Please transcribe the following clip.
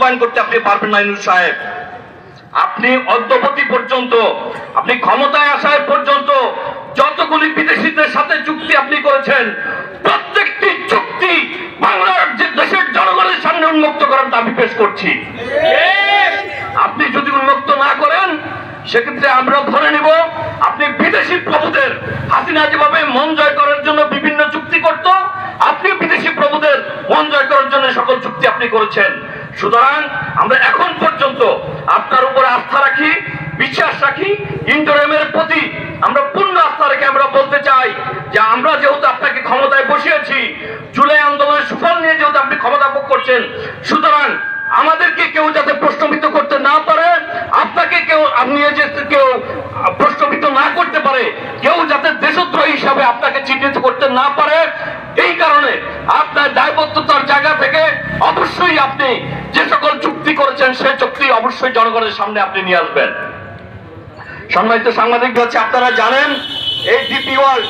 বাস্তবায়ন করতে আপনি পারবেন না ইউনূস সাহেব। আপনি অদ্যবধি পর্যন্ত, আপনি ক্ষমতায় আসার পর্যন্ত যতগুলি বিদেশিদের সাথে চুক্তি আপনি করেছেন, প্রত্যেকটি চুক্তি বাংলার যে দেশের জনগণের সামনে উন্মুক্ত করার দাবি পেশ করছি। আপনি যদি উন্মুক্ত না করেন, সেক্ষেত্রে আমরা ধরে নিব আপনি বিদেশি প্রভুদের, হাসিনা যেভাবে মন জয় করার জন্য বিভিন্ন চুক্তি করত, আপনি বিদেশি প্রভুদের মন জয় করার জন্য সকল চুক্তি আপনি করেছেন। সুতরাং আমরা এখন পর্যন্ত আপনার উপরে আস্থা রাখি, বিশ্বাস রাখি। ইন্টারিমের প্রতি আমরা পূর্ণ আস্থা রেখে আমরা বলতে চাই যে আমরা যেহেতু আপনাকে ক্ষমতায় বসিয়েছি, জুলাই আন্দোলনের সুফল নিয়ে যেহেতু আপনি ক্ষমতা ভোগ করছেন, সুতরাং আমাদেরকে কেউ যাতে প্রশ্নবিদ্ধ করতে না পারে, আপনাকে কেউ নিয়ে যেতে কেউ প্রশ্নবিদ্ধ না করতে পারে, কেউ যাতে দেশদ্রোহী হিসাবে আপনাকে চিহ্নিত করতে না পারে, এই কারণে আপনার দায়বদ্ধতার জায়গা থেকে অবশ্যই আপনি যে সকল চুক্তি করেছেন সেই চুক্তি অবশ্যই জনগণের সামনে আপনি নিয়ে আসবেন। সম্মানিত সাংবাদিক বলছে, আপনারা জানেন এই ডিপি ওয়ার্ল্ড